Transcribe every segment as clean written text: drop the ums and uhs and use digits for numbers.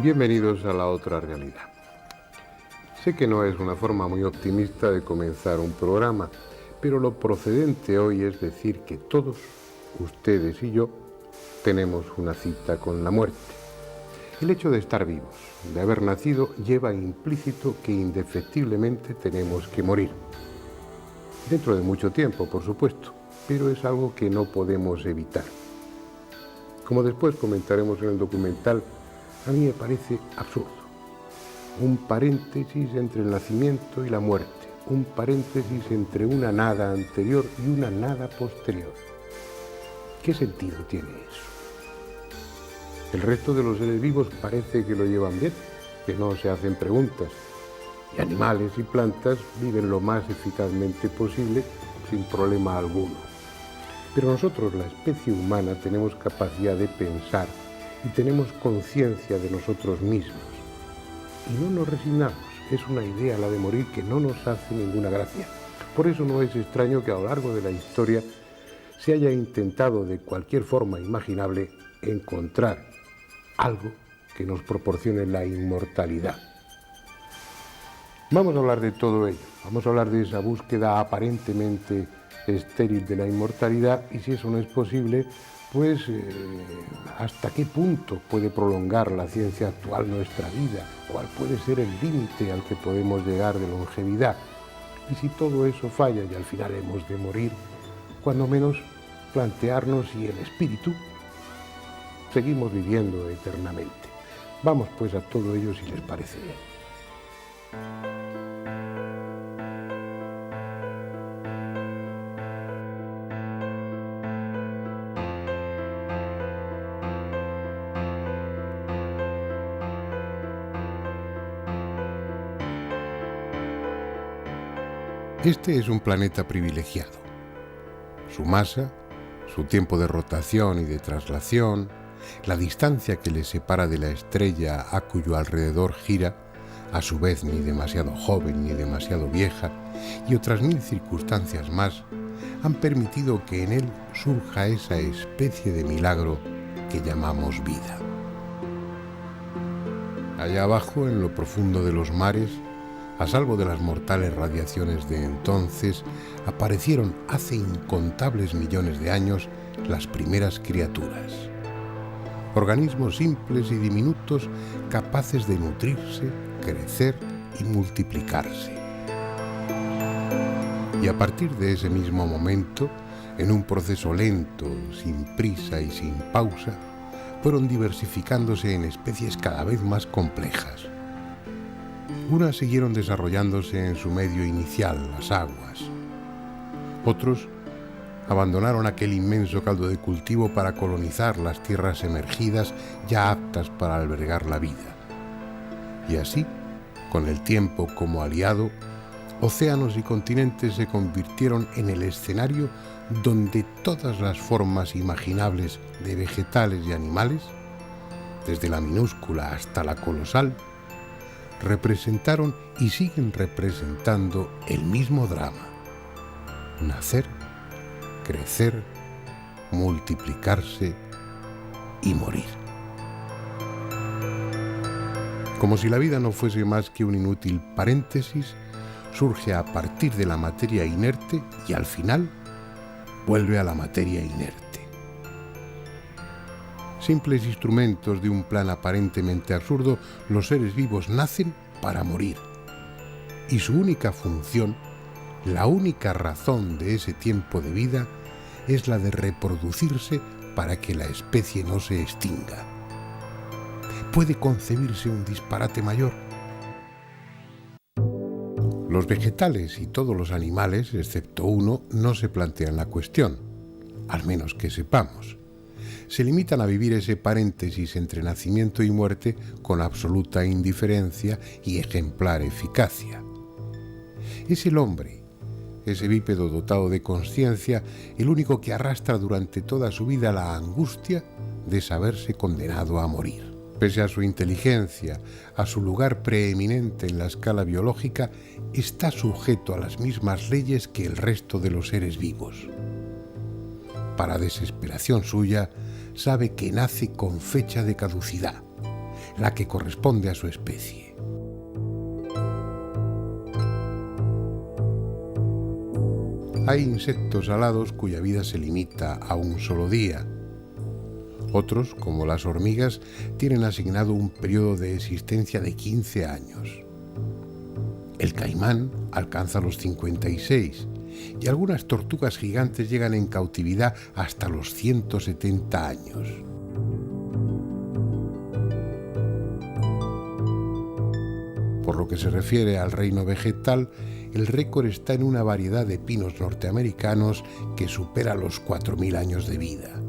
Bienvenidos a la otra realidad. Sé que no es una forma muy optimista de comenzar un programa, pero lo procedente hoy es decir que todos, ustedes y yo, tenemos una cita con la muerte. El hecho de estar vivos, de haber nacido, lleva implícito que indefectiblemente tenemos que morir. Dentro de mucho tiempo, por supuesto, pero es algo que no podemos evitar. Como después comentaremos en el documental, a mí me parece absurdo. Un paréntesis entre el nacimiento y la muerte, un paréntesis entre una nada anterior y una nada posterior. ¿Qué sentido tiene eso? El resto de los seres vivos parece que lo llevan bien, que no se hacen preguntas, y animales y plantas viven lo más eficazmente posible sin problema alguno. Pero nosotros, la especie humana, tenemos capacidad de pensar y tenemos conciencia de nosotros mismos. Y no nos resignamos. Es una idea, la de morir, que no nos hace ninguna gracia. Por eso no es extraño que a lo largo de la historia se haya intentado de cualquier forma imaginable encontrar algo que nos proporcione la inmortalidad. Vamos a hablar de todo ello. Vamos a hablar de esa búsqueda aparentemente estéril de la inmortalidad y si eso no es posible, pues hasta qué punto puede prolongar la ciencia actual nuestra vida, cuál puede ser el límite al que podemos llegar de longevidad. Y si todo eso falla y al final hemos de morir, cuando menos plantearnos si el espíritu seguimos viviendo eternamente. Vamos pues a todo ello si les parece bien. Este es un planeta privilegiado. Su masa, su tiempo de rotación y de traslación, la distancia que le separa de la estrella a cuyo alrededor gira, a su vez ni demasiado joven ni demasiado vieja, y otras 1000 circunstancias más, han permitido que en él surja esa especie de milagro que llamamos vida. Allá abajo, en lo profundo de los mares, a salvo de las mortales radiaciones de entonces, aparecieron hace incontables millones de años las primeras criaturas. Organismos simples y diminutos capaces de nutrirse, crecer y multiplicarse. Y a partir de ese mismo momento, en un proceso lento, sin prisa y sin pausa, fueron diversificándose en especies cada vez más complejas. Unas siguieron desarrollándose en su medio inicial, las aguas. Otros abandonaron aquel inmenso caldo de cultivo para colonizar las tierras emergidas ya aptas para albergar la vida. Y así, con el tiempo como aliado, océanos y continentes se convirtieron en el escenario donde todas las formas imaginables de vegetales y animales, desde la minúscula hasta la colosal, representaron y siguen representando el mismo drama: nacer, crecer, multiplicarse y morir. Como si la vida no fuese más que un inútil paréntesis, surge a partir de la materia inerte y al final vuelve a la materia inerte. Simples instrumentos de un plan aparentemente absurdo, los seres vivos nacen para morir. Y su única función, la única razón de ese tiempo de vida, es la de reproducirse para que la especie no se extinga. ¿Puede concebirse un disparate mayor? Los vegetales y todos los animales, excepto uno, no se plantean la cuestión, al menos que sepamos. Se limitan a vivir ese paréntesis entre nacimiento y muerte con absoluta indiferencia y ejemplar eficacia. Es el hombre, ese bípedo dotado de conciencia, el único que arrastra durante toda su vida la angustia de saberse condenado a morir. Pese a su inteligencia, a su lugar preeminente en la escala biológica, está sujeto a las mismas leyes que el resto de los seres vivos. Para desesperación suya, sabe que nace con fecha de caducidad. la que corresponde a su especie. Hay insectos alados cuya vida se limita a un solo día. Otros, como las hormigas, tienen asignado un periodo de existencia de 15 años. El caimán alcanza los 56 y algunas tortugas gigantes llegan en cautividad hasta los 170 años. Por lo que se refiere al reino vegetal, el récord está en una variedad de pinos norteamericanos que supera los 4.000 años de vida.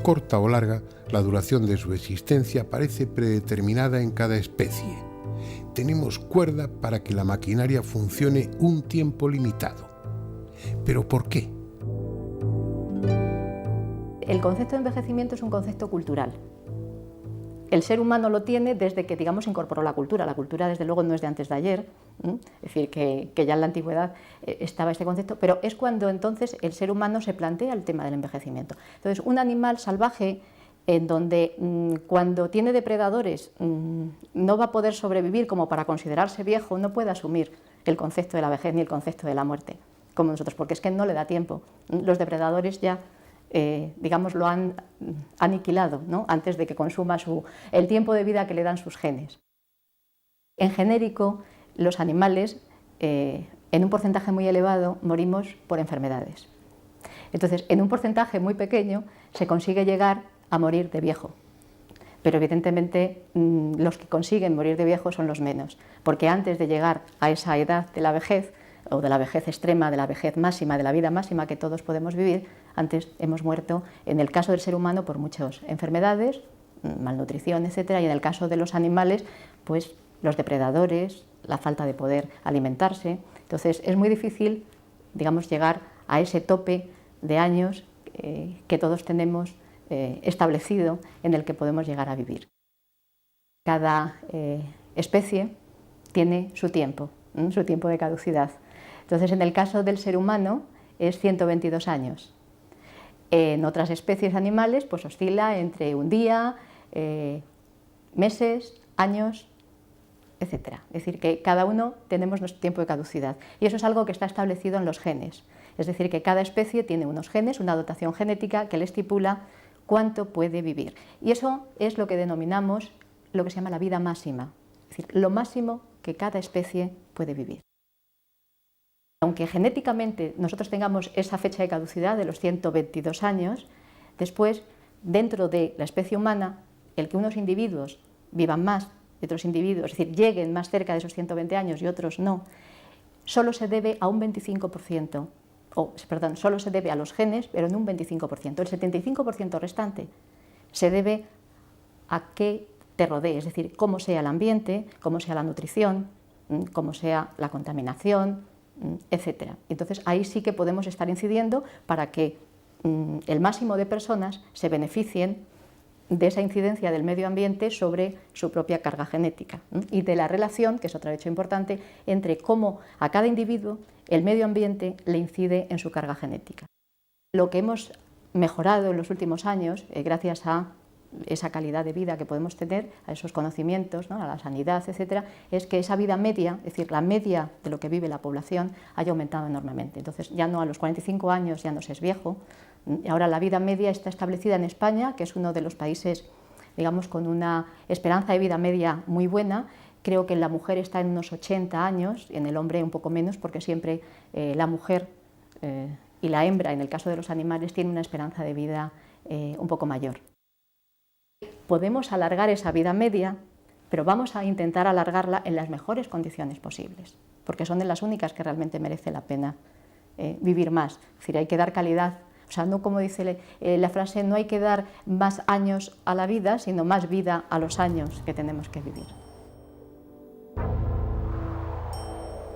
Corta o larga, la duración de su existencia parece predeterminada en cada especie. Tenemos cuerda para que la maquinaria funcione un tiempo limitado. ¿Pero por qué? El concepto de envejecimiento es un concepto cultural. El ser humano lo tiene desde que, digamos, incorporó la cultura. La cultura, desde luego, no es de antes de ayer, es decir, que ya en la antigüedad estaba este concepto, pero es cuando entonces el ser humano se plantea el tema del envejecimiento. Entonces, un animal salvaje, en donde cuando tiene depredadores no va a poder sobrevivir como para considerarse viejo, no puede asumir el concepto de la vejez ni el concepto de la muerte, como nosotros, porque es que no le da tiempo. Los depredadores ya digamos, lo han aniquilado, ¿no?, antes de que consuma el tiempo de vida que le dan sus genes. En genérico, los animales, en un porcentaje muy elevado, morimos por enfermedades. Entonces, en un porcentaje muy pequeño se consigue llegar a morir de viejo. Pero evidentemente los que consiguen morir de viejo son los menos, porque antes de llegar a esa edad de la vejez, o de la vejez extrema, de la vejez máxima, de la vida máxima que todos podemos vivir, antes hemos muerto, en el caso del ser humano, por muchas enfermedades, malnutrición, etcétera, y en el caso de los animales, pues los depredadores, la falta de poder alimentarse. Entonces es muy difícil, digamos, llegar a ese tope de años que todos tenemos establecido en el que podemos llegar a vivir. Cada especie tiene su tiempo de caducidad. Entonces, en el caso del ser humano es 122 años. En otras especies animales pues oscila entre un día, meses, años, etc. Es decir, que cada uno tenemos nuestro tiempo de caducidad. Y eso es algo que está establecido en los genes. Es decir, que cada especie tiene unos genes, una dotación genética que le estipula cuánto puede vivir. Y eso es lo que denominamos lo que se llama la vida máxima. Es decir, lo máximo que cada especie puede vivir. Aunque genéticamente nosotros tengamos esa fecha de caducidad de los 122 años, después, dentro de la especie humana, el que unos individuos vivan más y otros individuos, es decir, lleguen más cerca de esos 120 años y otros no, solo se debe a un 25%, solo se debe a los genes, pero en un 25%. El 75% restante se debe a que te rodee, es decir, cómo sea el ambiente, cómo sea la nutrición, cómo sea la contaminación, etc. Entonces ahí sí que podemos estar incidiendo para que el máximo de personas se beneficien de esa incidencia del medio ambiente sobre su propia carga genética y de la relación, que es otro hecho importante, entre cómo a cada individuo el medio ambiente le incide en su carga genética. Lo que hemos mejorado en los últimos años, gracias a esa calidad de vida que podemos tener, a esos conocimientos, ¿no?, a la sanidad, etcétera, es que esa vida media, es decir, la media de lo que vive la población, haya aumentado enormemente. Entonces, ya no a los 45 años ya no se es viejo. Ahora la vida media está establecida en España, que es uno de los países, digamos, con una esperanza de vida media muy buena. Creo que en la mujer está en unos 80 años, en el hombre un poco menos, porque siempre la mujer y la hembra, en el caso de los animales, tienen una esperanza de vida un poco mayor. Podemos alargar esa vida media, pero vamos a intentar alargarla en las mejores condiciones posibles, porque son de las únicas que realmente merece la pena vivir más. Es decir, hay que dar calidad, o sea, no como dice la frase, no hay que dar más años a la vida, sino más vida a los años que tenemos que vivir.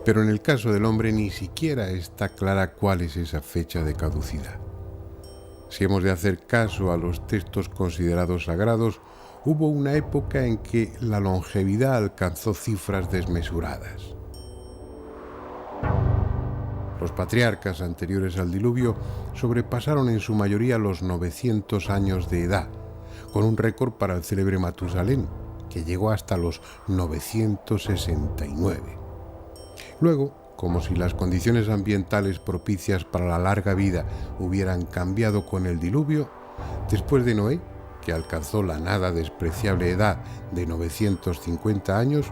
Pero en el caso del hombre ni siquiera está clara cuál es esa fecha de caducidad. Si hemos de hacer caso a los textos considerados sagrados, hubo una época en que la longevidad alcanzó cifras desmesuradas. Los patriarcas anteriores al diluvio sobrepasaron en su mayoría los 900 años de edad, con un récord para el célebre Matusalén, que llegó hasta los 969. Luego, como si las condiciones ambientales propicias para la larga vida hubieran cambiado con el diluvio, después de Noé, que alcanzó la nada despreciable edad de 950 años,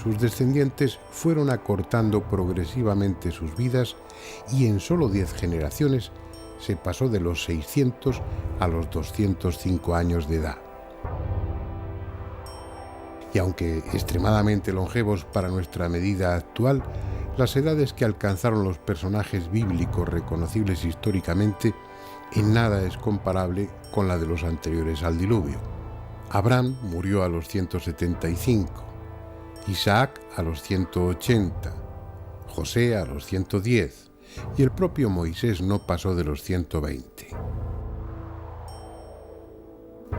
sus descendientes fueron acortando progresivamente sus vidas y en solo 10 generaciones se pasó de los 600 a los 205 años de edad. Y aunque extremadamente longevos para nuestra medida actual, las edades que alcanzaron los personajes bíblicos reconocibles históricamente en nada es comparable con la de los anteriores al diluvio. Abraham murió a los 175, Isaac a los 180, José a los 110 y el propio Moisés no pasó de los 120.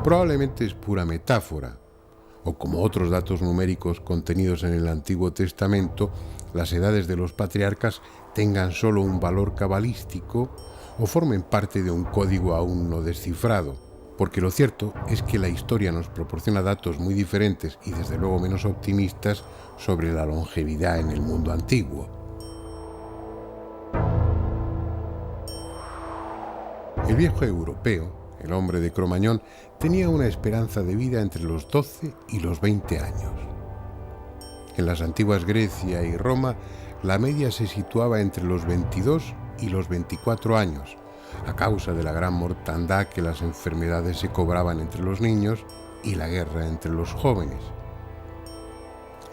Probablemente es pura metáfora, o como otros datos numéricos contenidos en el Antiguo Testamento, las edades de los patriarcas tengan solo un valor cabalístico o formen parte de un código aún no descifrado, porque lo cierto es que la historia nos proporciona datos muy diferentes y desde luego menos optimistas sobre la longevidad en el mundo antiguo. El viejo europeo, el hombre de Cromañón, tenía una esperanza de vida entre los 12 y los 20 años. En las antiguas Grecia y Roma, la media se situaba entre los 22 y los 24 años, a causa de la gran mortandad que las enfermedades se cobraban entre los niños y la guerra entre los jóvenes.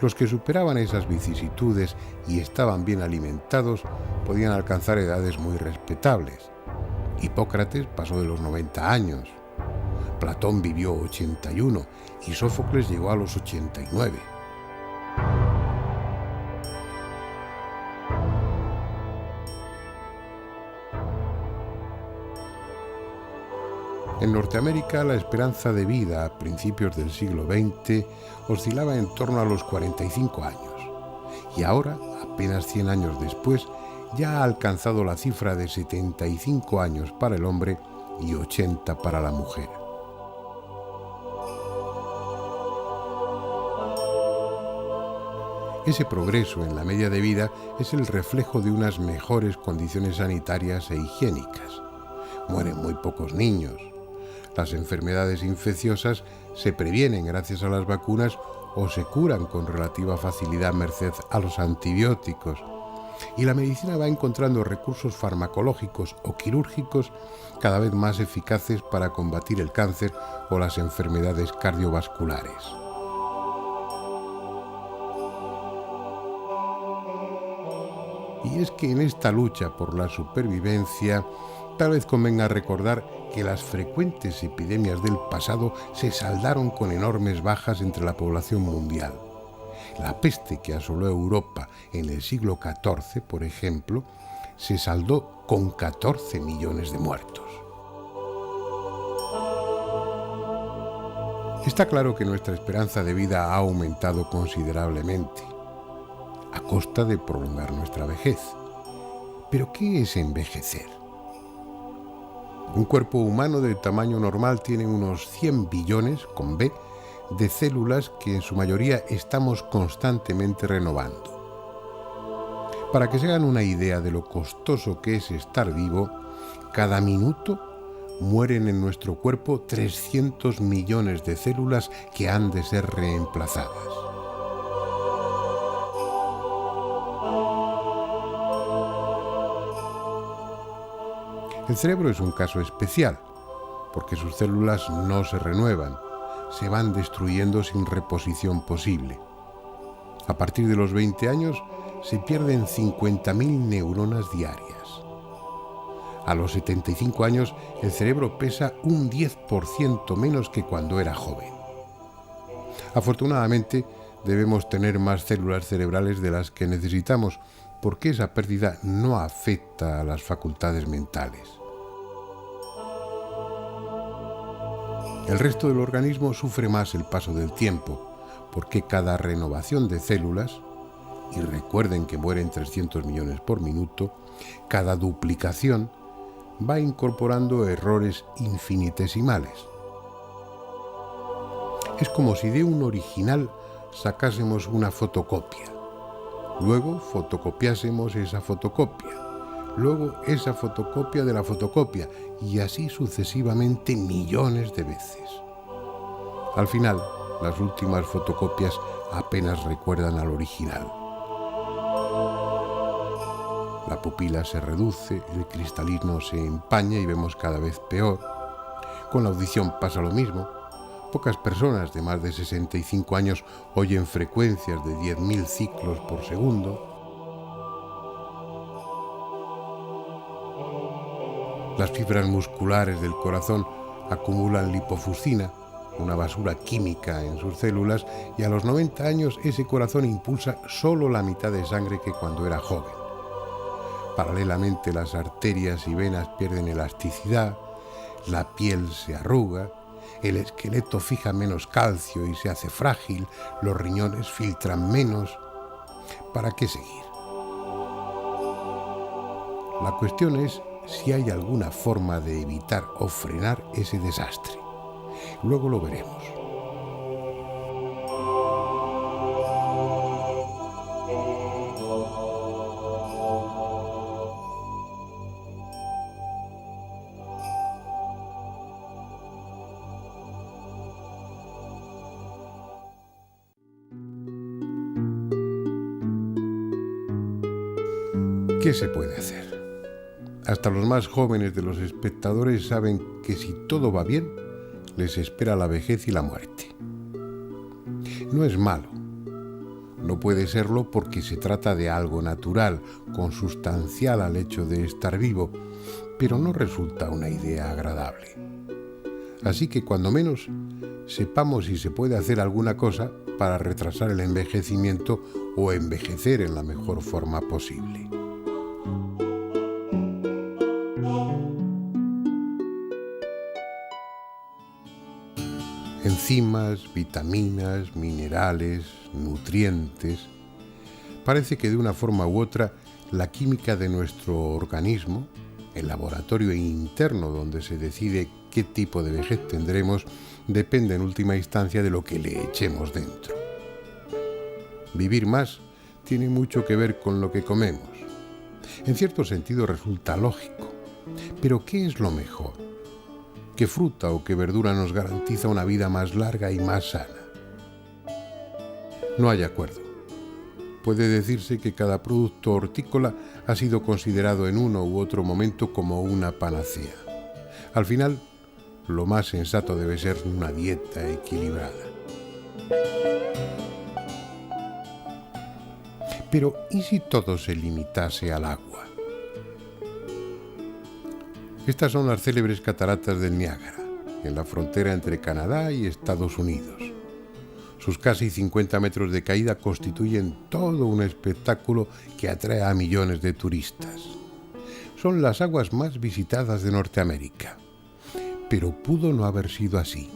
Los que superaban esas vicisitudes y estaban bien alimentados podían alcanzar edades muy respetables. Hipócrates pasó de los 90 años, Platón vivió 81 y Sófocles llegó a los 89. En Norteamérica, la esperanza de vida a principios del siglo XX oscilaba en torno a los 45 años y ahora, apenas 100 años después, ya ha alcanzado la cifra de 75 años para el hombre y 80 para la mujer. Ese progreso en la media de vida es el reflejo de unas mejores condiciones sanitarias e higiénicas. Mueren muy pocos niños. Las enfermedades infecciosas se previenen gracias a las vacunas o se curan con relativa facilidad merced a los antibióticos. Y la medicina va encontrando recursos farmacológicos o quirúrgicos cada vez más eficaces para combatir el cáncer o las enfermedades cardiovasculares. Y es que en esta lucha por la supervivencia, tal vez convenga recordar que las frecuentes epidemias del pasado se saldaron con enormes bajas entre la población mundial. La peste que asoló Europa en el siglo XIV, por ejemplo, se saldó con 14 millones de muertos. Está claro que nuestra esperanza de vida ha aumentado considerablemente, a costa de prolongar nuestra vejez. ¿Pero qué es envejecer? Un cuerpo humano de tamaño normal tiene unos 100 billones, con B, de células que en su mayoría estamos constantemente renovando. Para que se hagan una idea de lo costoso que es estar vivo, cada minuto mueren en nuestro cuerpo 300 millones de células que han de ser reemplazadas. El cerebro es un caso especial, porque sus células no se renuevan, se van destruyendo sin reposición posible. A partir de los 20 años se pierden 50.000 neuronas diarias. A los 75 años el cerebro pesa un 10% menos que cuando era joven. Afortunadamente debemos tener más células cerebrales de las que necesitamos, porque esa pérdida no afecta a las facultades mentales. El resto del organismo sufre más el paso del tiempo, porque cada renovación de células, y recuerden que mueren 300 millones por minuto, cada duplicación va incorporando errores infinitesimales. Es como si de un original sacásemos una fotocopia. Luego fotocopiásemos esa fotocopia. Luego esa fotocopia de la fotocopia. Y así sucesivamente millones de veces. Al final, las últimas fotocopias apenas recuerdan al original. La pupila se reduce, el cristalismo se empaña y vemos cada vez peor. Con la audición pasa lo mismo. Pocas personas de más de 65 años oyen frecuencias de 10.000 ciclos por segundo. Las fibras musculares del corazón acumulan lipofuscina, una basura química en sus células, y a los 90 años ese corazón impulsa solo la mitad de sangre que cuando era joven. Paralelamente, las arterias y venas pierden elasticidad, la piel se arruga, el esqueleto fija menos calcio y se hace frágil, los riñones filtran menos. ¿Para qué seguir? La cuestión es si hay alguna forma de evitar o frenar ese desastre. Luego lo veremos. ¿Qué se puede hacer? Hasta los más jóvenes de los espectadores saben que si todo va bien, les espera la vejez y la muerte. No es malo. No puede serlo porque se trata de algo natural, consustancial al hecho de estar vivo, pero no resulta una idea agradable. Así que cuando menos sepamos si se puede hacer alguna cosa para retrasar el envejecimiento o envejecer en la mejor forma posible. Enzimas, vitaminas, minerales, nutrientes. Parece que de una forma u otra la química de nuestro organismo, el laboratorio interno donde se decide qué tipo de vejez tendremos, depende en última instancia de lo que le echemos dentro. Vivir más tiene mucho que ver con lo que comemos. En cierto sentido resulta lógico. Pero ¿qué es lo mejor? ¿Qué fruta o qué verdura nos garantiza una vida más larga y más sana? No hay acuerdo. Puede decirse que cada producto hortícola ha sido considerado en uno u otro momento como una panacea. Al final, lo más sensato debe ser una dieta equilibrada. Pero, ¿y si todo se limitase al agua? Estas son las célebres cataratas del Niágara, en la frontera entre Canadá y Estados Unidos. Sus casi 50 metros de caída constituyen todo un espectáculo que atrae a millones de turistas. Son las aguas más visitadas de Norteamérica. Pero pudo no haber sido así.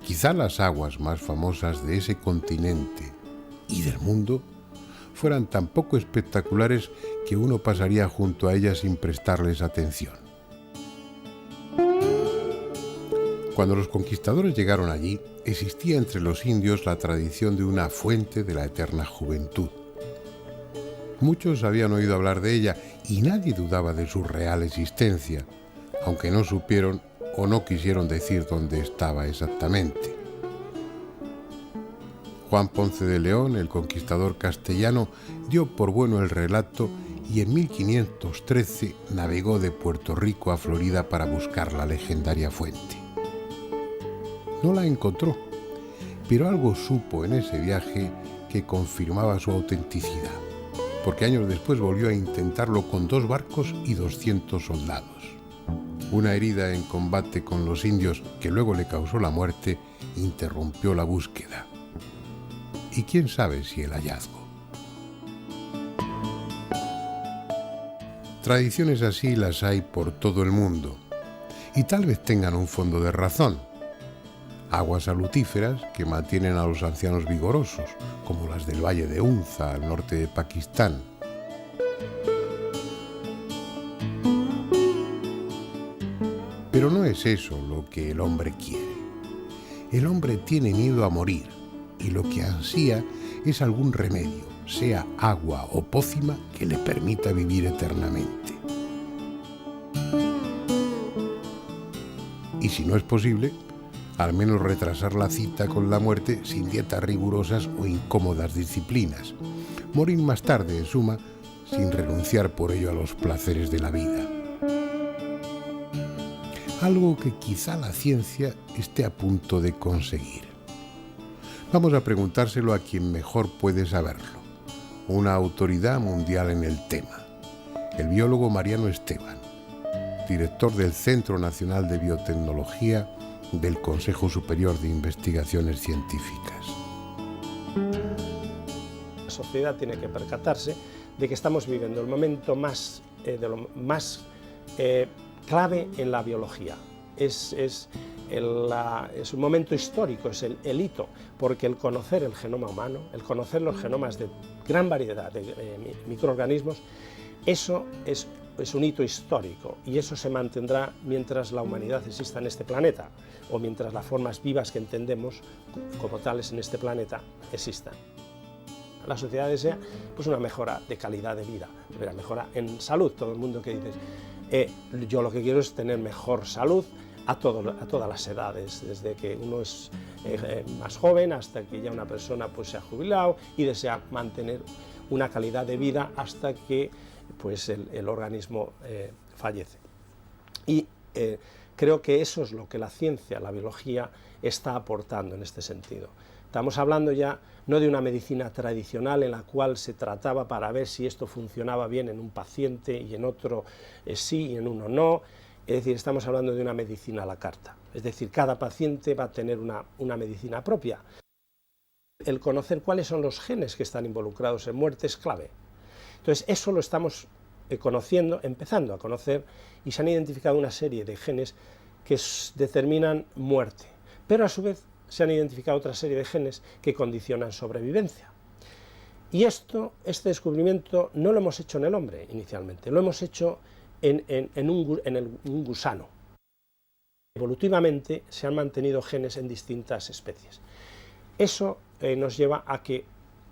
Quizá las aguas más famosas de ese continente y del mundo fueran tan poco espectaculares que uno pasaría junto a ellas sin prestarles atención. Cuando los conquistadores llegaron allí, existía entre los indios la tradición de una fuente de la eterna juventud. Muchos habían oído hablar de ella y nadie dudaba de su real existencia, aunque no supieron o no quisieron decir dónde estaba exactamente. Juan Ponce de León, el conquistador castellano, dio por bueno el relato y en 1513 navegó de Puerto Rico a Florida para buscar la legendaria fuente. No la encontró, pero algo supo en ese viaje que confirmaba su autenticidad, porque años después volvió a intentarlo con 2 barcos y 200 soldados. Una herida en combate con los indios, que luego le causó la muerte, interrumpió la búsqueda. Y quién sabe si el hallazgo. Tradiciones así las hay por todo el mundo, y tal vez tengan un fondo de razón. Aguas salutíferas que mantienen a los ancianos vigorosos, como las del Valle de Unza, al norte de Pakistán. Pero no es eso lo que el hombre quiere. El hombre tiene miedo a morir y lo que ansía es algún remedio, sea agua o pócima, que le permita vivir eternamente. Y si no es posible, al menos retrasar la cita con la muerte sin dietas rigurosas o incómodas disciplinas. Morir más tarde, en suma, sin renunciar por ello a los placeres de la vida. Algo que quizá la ciencia esté a punto de conseguir. Vamos a preguntárselo a quien mejor puede saberlo, una autoridad mundial en el tema, el biólogo Mariano Esteban, director del Centro Nacional de Biotecnología del Consejo Superior de Investigaciones Científicas. La sociedad tiene que percatarse de que estamos viviendo el momento más clave en la biología. Es un momento histórico, es el hito, porque el conocer el genoma humano, el conocer los genomas de gran variedad de microorganismos, eso es un hito histórico y eso se mantendrá mientras la humanidad exista en este planeta o mientras las formas vivas que entendemos como tales en este planeta existan. La sociedad desea pues una mejora de calidad de vida, una mejora en salud. Todo el mundo que dice, yo lo que quiero es tener mejor salud a todas las edades, desde que uno es más joven hasta que ya una persona pues se ha jubilado y desea mantener una calidad de vida hasta que pues el organismo fallece. Y creo que eso es lo que la ciencia, la biología, está aportando en este sentido. Estamos hablando ya no de una medicina tradicional en la cual se trataba para ver si esto funcionaba bien en un paciente y en otro sí y en uno no. Es decir, estamos hablando de una medicina a la carta. Es decir, cada paciente va a tener una medicina propia. El conocer cuáles son los genes que están involucrados en muerte es clave. Entonces, eso lo estamos conociendo, empezando a conocer, y se han identificado una serie de genes que determinan muerte, pero a su vez se han identificado otra serie de genes que condicionan sobrevivencia. Y este descubrimiento no lo hemos hecho en el hombre inicialmente, lo hemos hecho en un gusano. Evolutivamente se han mantenido genes en distintas especies. Eso nos lleva a que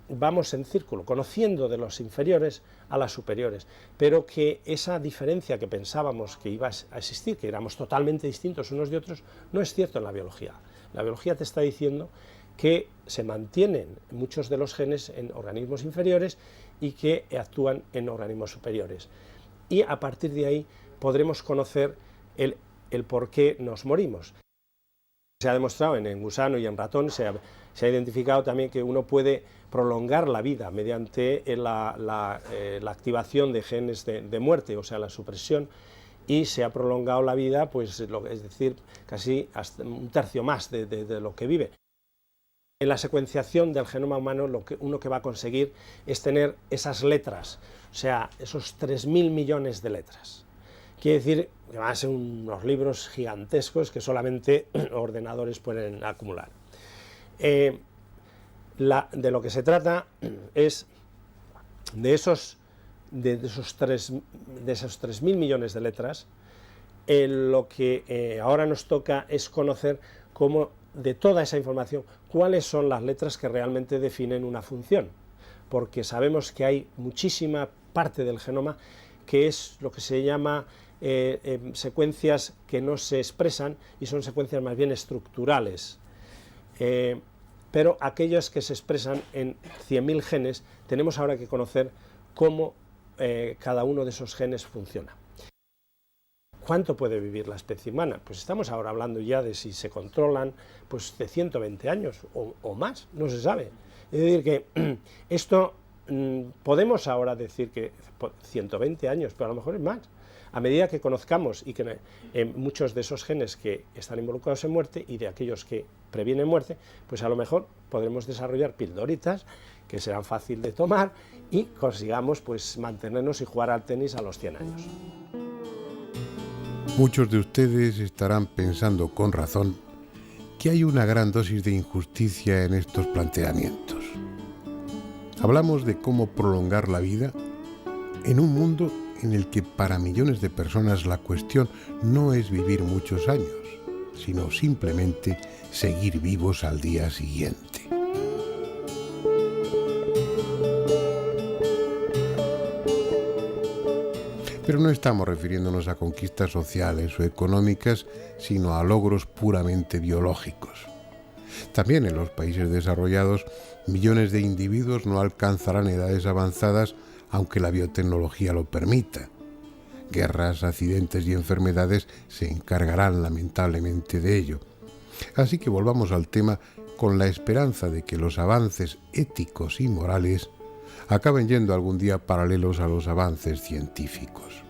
vamos en círculo, conociendo de los inferiores a las superiores, pero que esa diferencia que pensábamos que iba a existir, que éramos totalmente distintos unos de otros, no es cierto en la biología. La biología te está diciendo que se mantienen muchos de los genes en organismos inferiores y que actúan en organismos superiores. Y a partir de ahí podremos conocer el por qué nos morimos. Se ha demostrado en gusano y en ratón, se ha identificado también que uno puede prolongar la vida mediante la activación de genes de muerte, o sea, la supresión, y se ha prolongado la vida, pues, es decir, casi hasta un tercio más de lo que vive. En la secuenciación del genoma humano, uno que va a conseguir es tener esas letras, o sea, esos 3.000 millones de letras. Quiere decir que van a ser unos libros gigantescos que solamente ordenadores pueden acumular. De lo que se trata es de esos 3.000 millones de letras, lo que ahora nos toca es conocer cómo, de toda esa información, cuáles son las letras que realmente definen una función, porque sabemos que hay muchísima parte del genoma que es lo que se llama secuencias que no se expresan y son secuencias más bien estructurales. Pero aquellas que se expresan en 100.000 genes, tenemos ahora que conocer cómo cada uno de esos genes funciona. ¿Cuánto puede vivir la especie humana? Pues estamos ahora hablando ya de si se controlan pues de 120 años o más, no se sabe. Es decir, que esto podemos ahora decir que 120 años, pero a lo mejor es más. A medida que conozcamos y que muchos de esos genes que están involucrados en muerte y de aquellos que previenen muerte, pues a lo mejor podremos desarrollar pildoritas que serán fáciles de tomar y consigamos pues mantenernos y jugar al tenis a los 100 años. Muchos de ustedes estarán pensando con razón que hay una gran dosis de injusticia en estos planteamientos. Hablamos de cómo prolongar la vida en un mundo en el que para millones de personas la cuestión no es vivir muchos años, sino simplemente seguir vivos al día siguiente. Pero no estamos refiriéndonos a conquistas sociales o económicas, sino a logros puramente biológicos. También en los países desarrollados, millones de individuos no alcanzarán edades avanzadas, aunque la biotecnología lo permita. Guerras, accidentes y enfermedades se encargarán lamentablemente de ello. Así que volvamos al tema con la esperanza de que los avances éticos y morales acaben yendo algún día paralelos a los avances científicos.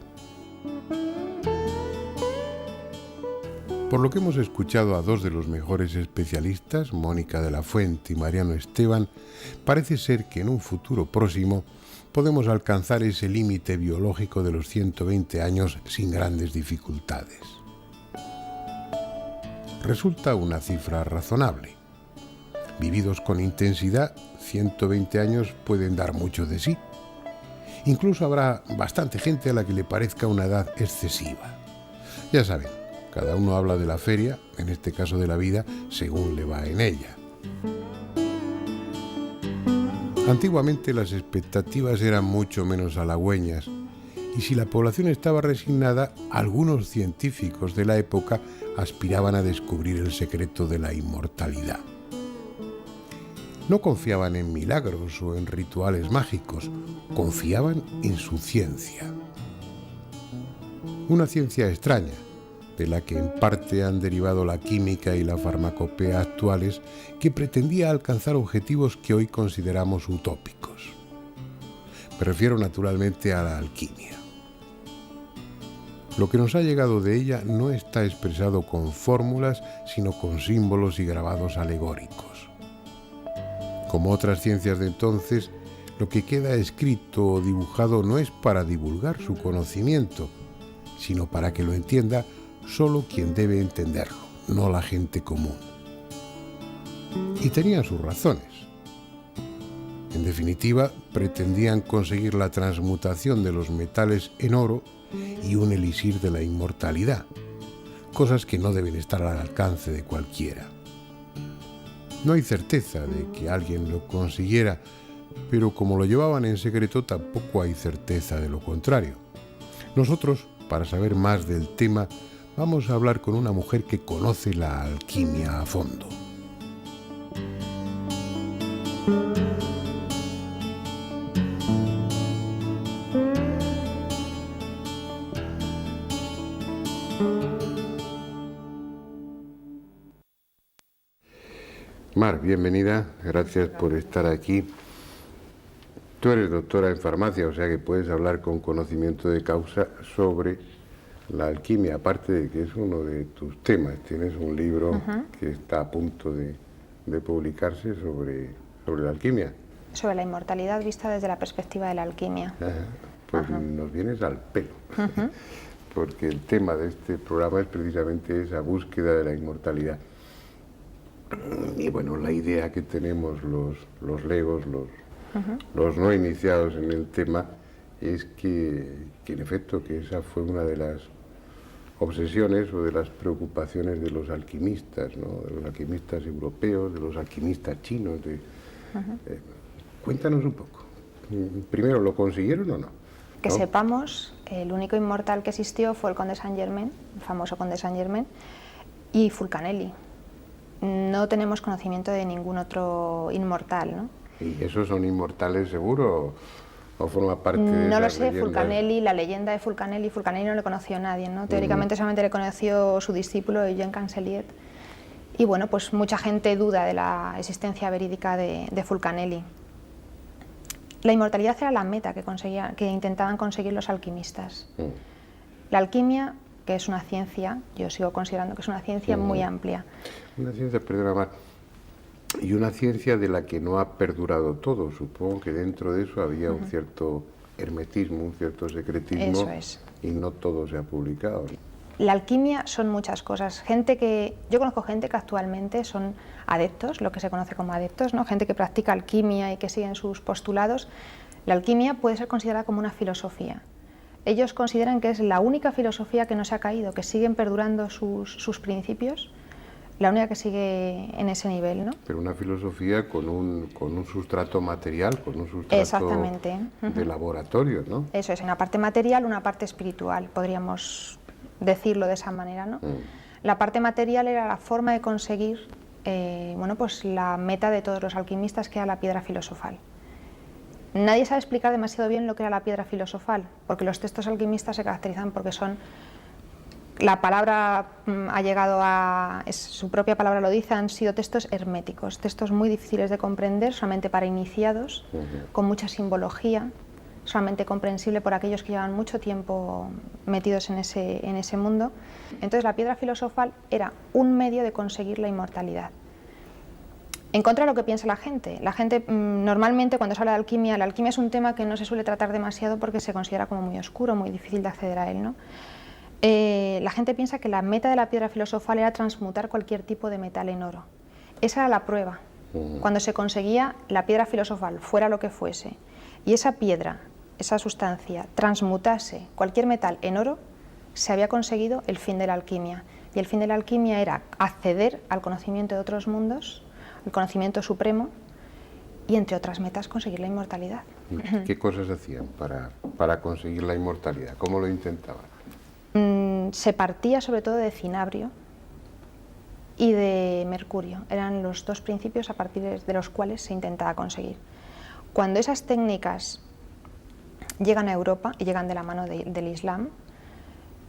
Por lo que hemos escuchado a dos de los mejores especialistas, Mónica de la Fuente y Mariano Esteban, parece ser que en un futuro próximo podemos alcanzar ese límite biológico de los 120 años sin grandes dificultades. Resulta una cifra razonable. Vividos con intensidad, 120 años pueden dar mucho de sí. Incluso habrá bastante gente a la que le parezca una edad excesiva. Ya saben, cada uno habla de la feria, en este caso de la vida, según le va en ella. Antiguamente las expectativas eran mucho menos halagüeñas, y si la población estaba resignada, algunos científicos de la época aspiraban a descubrir el secreto de la inmortalidad. No confiaban en milagros o en rituales mágicos, confiaban en su ciencia. Una ciencia extraña, de la que en parte han derivado la química y la farmacopea actuales, que pretendía alcanzar objetivos que hoy consideramos utópicos. Me refiero naturalmente a la alquimia. Lo que nos ha llegado de ella no está expresado con fórmulas, sino con símbolos y grabados alegóricos. Como otras ciencias de entonces, lo que queda escrito o dibujado no es para divulgar su conocimiento, sino para que lo entienda solo quien debe entenderlo, no la gente común. Y tenían sus razones. En definitiva, pretendían conseguir la transmutación de los metales en oro y un elixir de la inmortalidad, cosas que no deben estar al alcance de cualquiera. No hay certeza de que alguien lo consiguiera, pero como lo llevaban en secreto, tampoco hay certeza de lo contrario. Nosotros, para saber más del tema, vamos a hablar con una mujer que conoce la alquimia a fondo. Mar, bienvenida, gracias por estar aquí. Tú eres doctora en farmacia, o sea que puedes hablar con conocimiento de causa sobre la alquimia, aparte de que es uno de tus temas. Tienes un libro que está a punto de publicarse sobre la alquimia. Sobre la inmortalidad vista desde la perspectiva de la alquimia. Pues nos vienes al pelo, porque el tema de este programa es precisamente esa búsqueda de la inmortalidad. Y bueno, la idea que tenemos los legos, los no iniciados en el tema, es que en efecto que esa fue una de las obsesiones o de las preocupaciones de los alquimistas, ¿no? De los alquimistas europeos, de los alquimistas chinos. Cuéntanos un poco. Primero, ¿lo consiguieron o no? Que sepamos, el único inmortal que existió fue el conde Saint-Germain, el famoso conde Saint-Germain, y Fulcanelli. No tenemos conocimiento de ningún otro inmortal, ¿no? ¿Y esos son inmortales seguro o forma parte de No lo las sé, leyendas? Fulcanelli, la leyenda de Fulcanelli no le conoció a nadie, ¿no? Teóricamente solamente le conoció su discípulo Eugène Canceliet. Y bueno, pues mucha gente duda de la existencia verídica de Fulcanelli. La inmortalidad era la meta que intentaban conseguir los alquimistas. La alquimia, que es una ciencia, yo sigo considerando que es una ciencia muy amplia. Una ciencia, perdona más, y una ciencia de la que no ha perdurado todo. Supongo que dentro de eso había un cierto hermetismo, un cierto secretismo. Eso es. Y no todo se ha publicado. La alquimia son muchas cosas. Yo conozco gente que actualmente son adeptos, lo que se conoce como adeptos, ¿no? Gente que practica alquimia y que siguen sus postulados. La alquimia puede ser considerada como una filosofía. ellos consideran que es la única filosofía que no se ha caído, que siguen perdurando sus principios, la única que sigue en ese nivel, ¿no? Pero una filosofía con un sustrato material, con un sustrato Exactamente. de laboratorio, ¿no? Eso es, una parte material, una parte espiritual, podríamos decirlo de esa manera, ¿no? La parte material era la forma de conseguir bueno, pues la meta de todos los alquimistas, que era la piedra filosofal. Nadie sabe explicar demasiado bien lo que era la piedra filosofal, porque los textos alquimistas se caracterizan porque son, la palabra ha llegado a, su propia palabra lo dice, han sido textos herméticos, textos muy difíciles de comprender, solamente para iniciados, con mucha simbología, solamente comprensible por aquellos que llevan mucho tiempo metidos en ese mundo. Entonces la piedra filosofal era un medio de conseguir la inmortalidad. En contra de lo que piensa la gente normalmente cuando se habla de alquimia, la alquimia es un tema que no se suele tratar demasiado porque se considera como muy oscuro, muy difícil de acceder a él, ¿no? La gente piensa que la meta de la piedra filosofal era transmutar cualquier tipo de metal en oro. Esa era la prueba. Cuando se conseguía la piedra filosofal, fuera lo que fuese, y esa piedra, esa sustancia, transmutase cualquier metal en oro, se había conseguido el fin de la alquimia. Y el fin de la alquimia era acceder al conocimiento de otros mundos, el conocimiento supremo, y entre otras metas conseguir la inmortalidad. ¿Qué cosas hacían para conseguir la inmortalidad? ¿Cómo lo intentaban? Se partía sobre todo de cinabrio y de mercurio. Eran los dos principios a partir de los cuales se intentaba conseguir. Cuando esas técnicas llegan a Europa y llegan de la mano del Islam,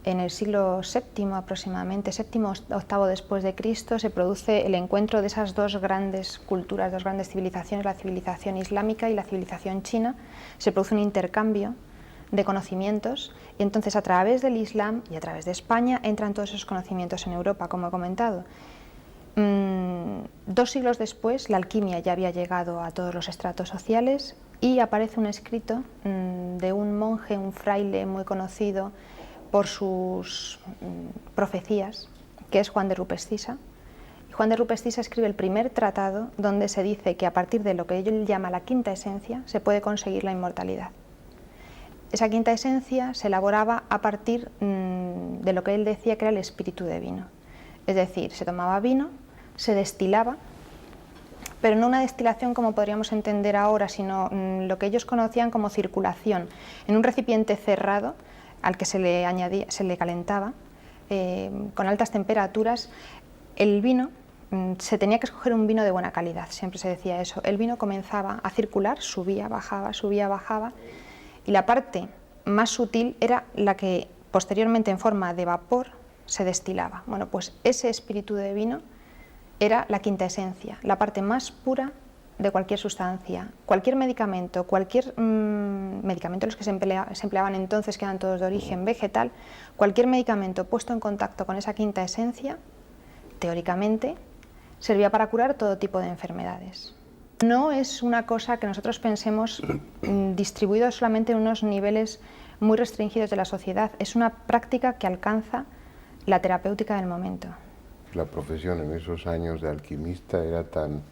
en el siglo VII aproximadamente, VIII-VIII después de Cristo, se produce el encuentro de esas dos grandes culturas, dos grandes civilizaciones, la civilización islámica y la civilización china. Se produce un intercambio de conocimientos y entonces a través del Islam y a través de España entran todos esos conocimientos en Europa, como he comentado. 2 siglos después la alquimia ya había llegado a todos los estratos sociales y aparece un escrito de un monje, un fraile muy conocido por sus profecías, que es Juan de Rupestisa. Y Juan de Rupestisa escribe el primer tratado donde se dice que a partir de lo que él llama la quinta esencia se puede conseguir la inmortalidad. Esa quinta esencia se elaboraba a partir de lo que él decía que era el espíritu de vino. Es decir, se tomaba vino, se destilaba, pero no una destilación como podríamos entender ahora, sino lo que ellos conocían como circulación, en un recipiente cerrado al que se le calentaba con altas temperaturas. El vino, se tenía que escoger un vino de buena calidad, siempre se decía eso. El vino comenzaba a circular, subía, bajaba, y la parte más sutil era la que posteriormente en forma de vapor se destilaba. Bueno, pues ese espíritu de vino era la quinta esencia, la parte más pura de cualquier sustancia. Cualquier medicamento, los que se empleaban entonces, que eran todos de origen vegetal, cualquier medicamento puesto en contacto con esa quinta esencia, teóricamente, servía para curar todo tipo de enfermedades. No es una cosa que nosotros pensemos distribuido solamente en unos niveles muy restringidos de la sociedad, es una práctica que alcanza la terapéutica del momento. La profesión en esos años de alquimista era tan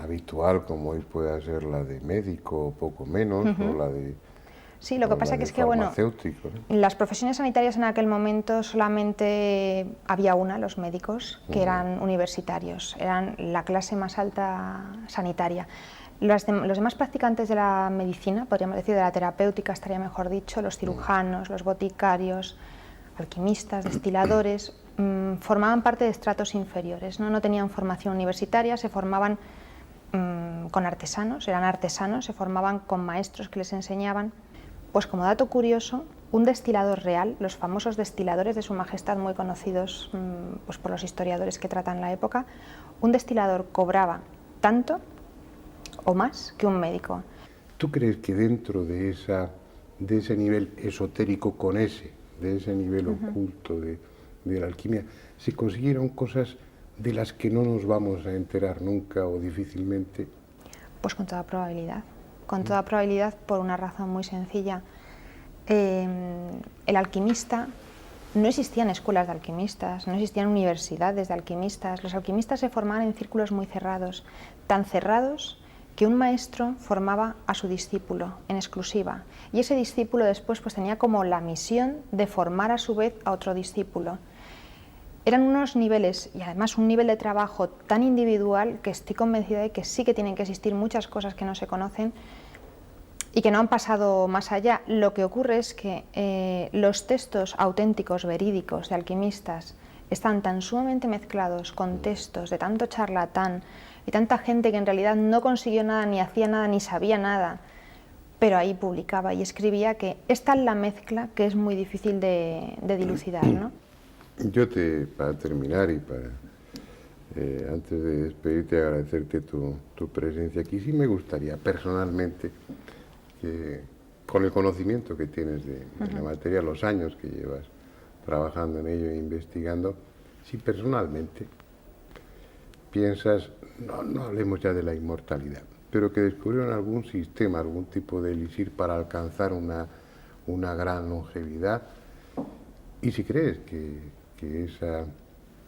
habitual como hoy pueda ser la de médico o poco menos, o la de sí, lo que pasa que es que, bueno, las profesiones sanitarias en aquel momento solamente había una, los médicos, que eran universitarios, eran la clase más alta sanitaria. Los demás practicantes de la medicina, podríamos decir de la terapéutica, estaría mejor dicho, los cirujanos, los boticarios, alquimistas, destiladores, formaban parte de estratos inferiores, no tenían formación universitaria, se formaban con artesanos, eran artesanos, se formaban con maestros que les enseñaban. Pues como dato curioso, un destilador real, los famosos destiladores de Su Majestad, muy conocidos pues por los historiadores que tratan la época, un destilador cobraba tanto o más que un médico. ¿Tú crees que dentro de ese nivel esotérico de ese nivel oculto de la alquimia, se consiguieron cosas de las que no nos vamos a enterar nunca o difícilmente? Pues con toda probabilidad. Con toda probabilidad, por una razón muy sencilla. El alquimista, no existían escuelas de alquimistas, no existían universidades de alquimistas. Los alquimistas se formaban en círculos muy cerrados, tan cerrados que un maestro formaba a su discípulo en exclusiva y ese discípulo después pues tenía como la misión de formar a su vez a otro discípulo. Eran unos niveles y además un nivel de trabajo tan individual que estoy convencida de que sí que tienen que existir muchas cosas que no se conocen y que no han pasado más allá. Lo que ocurre es que los textos auténticos, verídicos de alquimistas están tan sumamente mezclados con textos de tanto charlatán y tanta gente que en realidad no consiguió nada, ni hacía nada, ni sabía nada, pero ahí publicaba y escribía, que es tal la mezcla que es muy difícil de dilucidar, ¿no? Yo para terminar y antes de despedirte, agradecerte tu presencia aquí, sí me gustaría personalmente que, con el conocimiento que tienes de la materia, los años que llevas trabajando en ello e investigando, si personalmente piensas, no hablemos ya de la inmortalidad, pero que descubrieron algún sistema, algún tipo de elixir para alcanzar una gran longevidad, y si crees que esa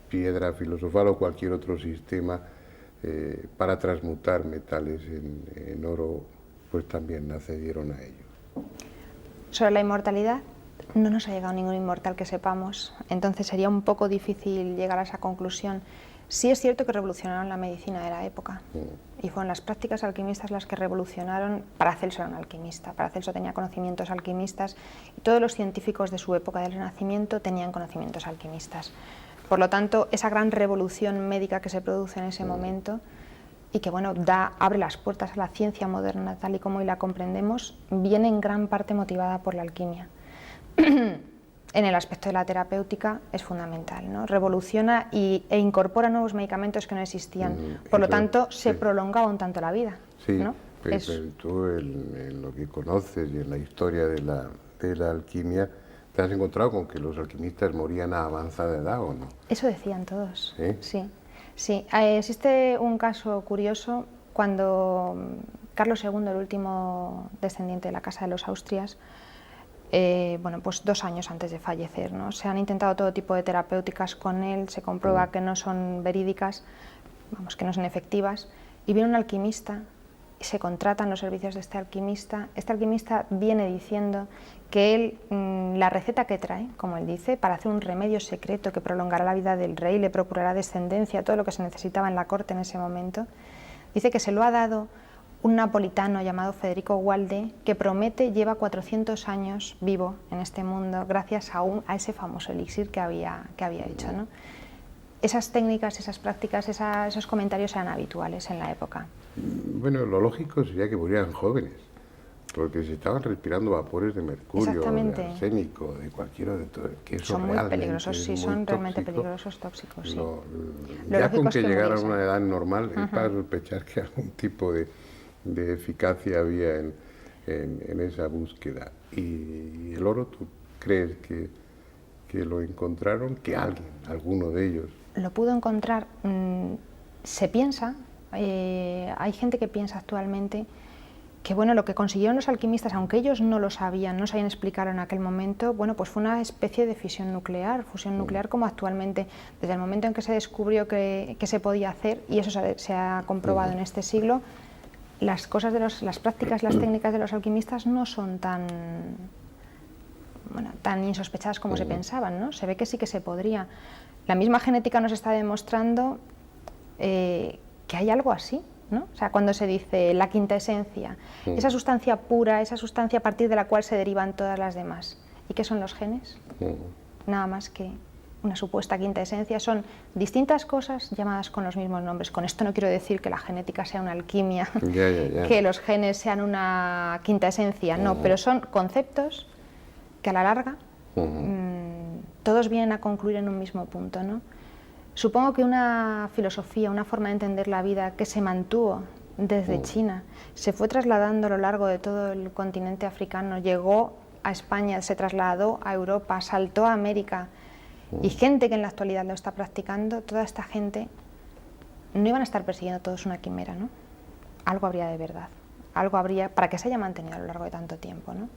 piedra filosofal o cualquier otro sistema para transmutar metales en oro, pues también accedieron a ello. Sobre la inmortalidad, no nos ha llegado ningún inmortal que sepamos, entonces sería un poco difícil llegar a esa conclusión. Sí es cierto que revolucionaron la medicina de la época y fueron las prácticas alquimistas las que revolucionaron. Paracelso era un alquimista, Paracelso tenía conocimientos alquimistas y todos los científicos de su época del Renacimiento tenían conocimientos alquimistas. Por lo tanto, esa gran revolución médica que se produce en ese momento y que bueno, abre las puertas a la ciencia moderna tal y como hoy la comprendemos, viene en gran parte motivada por la alquimia. En el aspecto de la terapéutica es fundamental, ¿no? Revoluciona e incorpora nuevos medicamentos que no existían, por lo tanto se prolongaba un tanto la vida. Sí, ¿no? pero tú en lo que conoces y en la historia de la alquimia, ¿te has encontrado con que los alquimistas morían a avanzada edad o no? Eso decían todos, ¿Sí? Sí. Existe un caso curioso cuando Carlos II, el último descendiente de la Casa de los Austrias, bueno, pues 2 años antes de fallecer, ¿no? Se han intentado todo tipo de terapéuticas con él, se comprueba que no son verídicas, vamos, que no son efectivas, y viene un alquimista y se contratan los servicios de este alquimista. Este alquimista viene diciendo que él, la receta que trae, como él dice, para hacer un remedio secreto que prolongará la vida del rey, le procurará descendencia, todo lo que se necesitaba en la corte en ese momento, dice que se lo ha dado un napolitano llamado Federico Gualde, que promete lleva 400 años vivo en este mundo gracias a ese famoso elixir que había hecho, ¿no? Esas técnicas, esas prácticas, esos comentarios eran habituales en la época. Bueno, lo lógico sería que murieran jóvenes, porque si estaban respirando vapores de mercurio, de arsénico, de cualquiera de todo, que eso son muy peligrosos, sí, son realmente peligrosos, tóxicos, sí. Ya con que llegaran a una edad normal es para sospechar que algún tipo de eficacia había en esa búsqueda. Y el oro, ¿tú crees que lo encontraron? Que alguno de ellos lo pudo encontrar. Se piensa, hay gente que piensa actualmente que bueno, lo que consiguieron los alquimistas, aunque ellos no lo sabían, no sabían explicar en aquel momento, bueno, pues fue una especie de fusión nuclear como actualmente, desde el momento en que se descubrió que se podía hacer, y eso se ha comprobado en este siglo. Las prácticas, las técnicas de los alquimistas no son tan insospechadas como se pensaban, ¿no? Se ve que sí que se podría. La misma genética nos está demostrando que hay algo así, ¿no? O sea, cuando se dice la quinta esencia, esa sustancia pura, esa sustancia a partir de la cual se derivan todas las demás. ¿Y qué son los genes? Nada más que una supuesta quinta esencia, son distintas cosas llamadas con los mismos nombres. Con esto no quiero decir que la genética sea una alquimia, que los genes sean una quinta esencia, no, pero son conceptos que a la larga todos vienen a concluir en un mismo punto, ¿no? Supongo que una filosofía, una forma de entender la vida que se mantuvo desde China, se fue trasladando a lo largo de todo el continente africano, llegó a España, se trasladó a Europa, saltó a América, y gente que en la actualidad lo está practicando, toda esta gente no iban a estar persiguiendo todos una quimera, ¿no? Algo habría de verdad, algo habría para que se haya mantenido a lo largo de tanto tiempo, ¿no?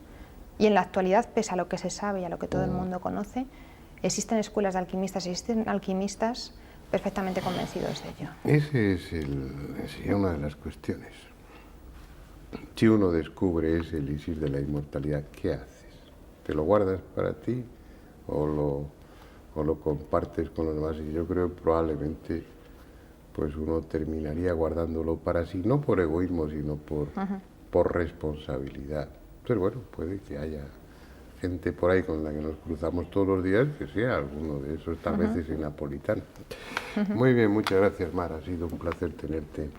Y en la actualidad, pese a lo que se sabe y a lo que todo el mundo conoce, existen escuelas de alquimistas, existen alquimistas perfectamente convencidos de ello. Esa sería una de las cuestiones. Si uno descubre ese elixir de la inmortalidad, ¿qué haces? ¿Te lo guardas para ti o lo compartes con los demás? Y yo creo que probablemente pues uno terminaría guardándolo para sí, no por egoísmo, sino por responsabilidad. Entonces, bueno, puede que haya gente por ahí con la que nos cruzamos todos los días, que sea alguno de esos, tal vez ese napolitano. Muy bien, muchas gracias, Mar, ha sido un placer tenerte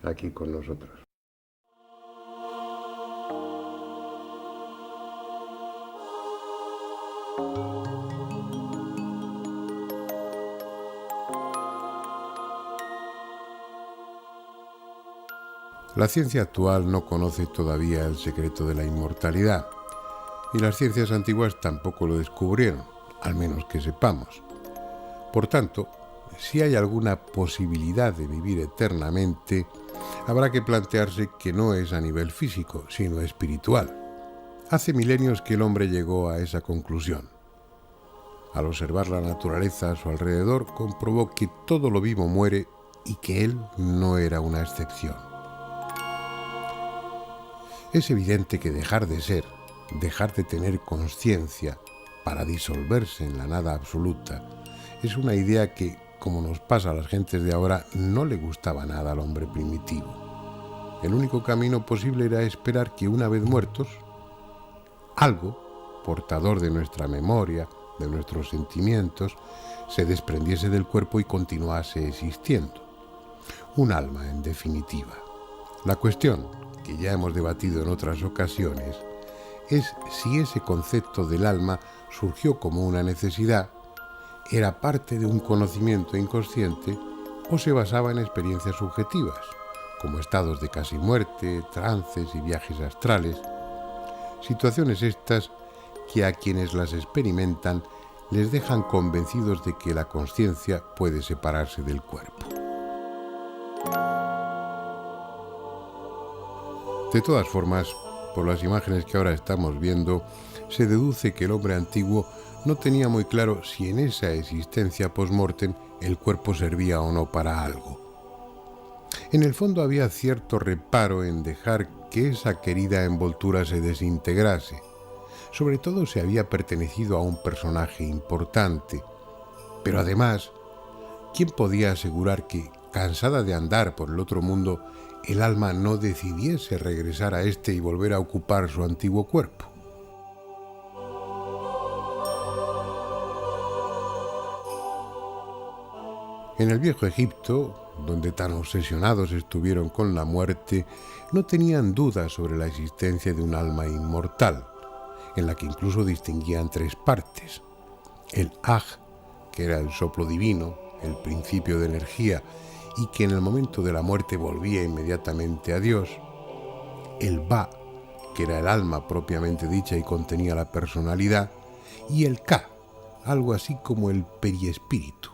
aquí con nosotros. La ciencia actual no conoce todavía el secreto de la inmortalidad, y las ciencias antiguas tampoco lo descubrieron, al menos que sepamos. Por tanto, si hay alguna posibilidad de vivir eternamente, habrá que plantearse que no es a nivel físico, sino espiritual. Hace milenios que el hombre llegó a esa conclusión. Al observar la naturaleza a su alrededor, comprobó que todo lo vivo muere y que él no era una excepción. Es evidente que dejar de ser, dejar de tener conciencia para disolverse en la nada absoluta, es una idea que, como nos pasa a las gentes de ahora, no le gustaba nada al hombre primitivo. El único camino posible era esperar que una vez muertos, algo, portador de nuestra memoria, de nuestros sentimientos, se desprendiese del cuerpo y continuase existiendo. Un alma, en definitiva. La cuestión, que ya hemos debatido en otras ocasiones, es si ese concepto del alma surgió como una necesidad, era parte de un conocimiento inconsciente o se basaba en experiencias subjetivas, como estados de casi muerte, trances y viajes astrales. Situaciones estas que a quienes las experimentan les dejan convencidos de que la consciencia puede separarse del cuerpo. De todas formas, por las imágenes que ahora estamos viendo, se deduce que el hombre antiguo no tenía muy claro si en esa existencia post-mortem el cuerpo servía o no para algo. En el fondo había cierto reparo en dejar que esa querida envoltura se desintegrase, sobre todo si había pertenecido a un personaje importante. Pero además, ¿quién podía asegurar que, cansada de andar por el otro mundo, el alma no decidiese regresar a este y volver a ocupar su antiguo cuerpo? En el viejo Egipto, donde tan obsesionados estuvieron con la muerte, no tenían dudas sobre la existencia de un alma inmortal, en la que incluso distinguían tres partes: el Aj, que era el soplo divino, el principio de energía, y que en el momento de la muerte volvía inmediatamente a Dios; el Ba, que era el alma propiamente dicha y contenía la personalidad; y el Ka, algo así como el periespíritu,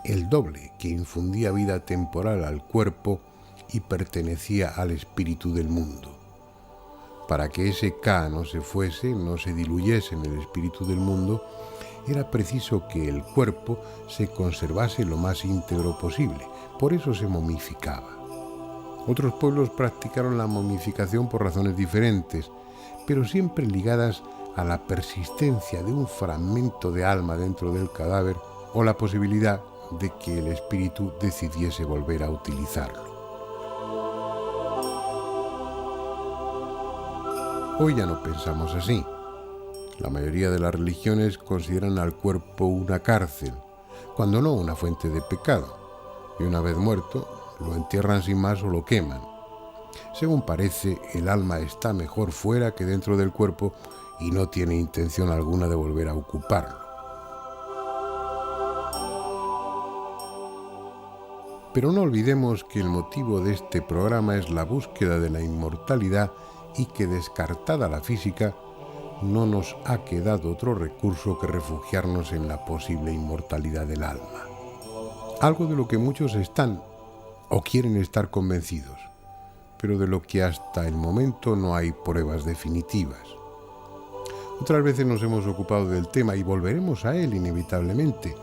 el doble que infundía vida temporal al cuerpo y pertenecía al espíritu del mundo. Para que ese Ka no se fuese, no se diluyese en el espíritu del mundo, era preciso que el cuerpo se conservase lo más íntegro posible. Por eso se momificaba. Otros pueblos practicaron la momificación por razones diferentes, pero siempre ligadas a la persistencia de un fragmento de alma dentro del cadáver o la posibilidad de que el espíritu decidiese volver a utilizarlo. Hoy ya no pensamos así. La mayoría de las religiones consideran al cuerpo una cárcel, cuando no una fuente de pecado, y una vez muerto, lo entierran sin más o lo queman. Según parece, el alma está mejor fuera que dentro del cuerpo y no tiene intención alguna de volver a ocuparlo. Pero no olvidemos que el motivo de este programa es la búsqueda de la inmortalidad y que, descartada la física, no nos ha quedado otro recurso que refugiarnos en la posible inmortalidad del alma. Algo de lo que muchos están o quieren estar convencidos, pero de lo que hasta el momento no hay pruebas definitivas. Otras veces nos hemos ocupado del tema y volveremos a él inevitablemente,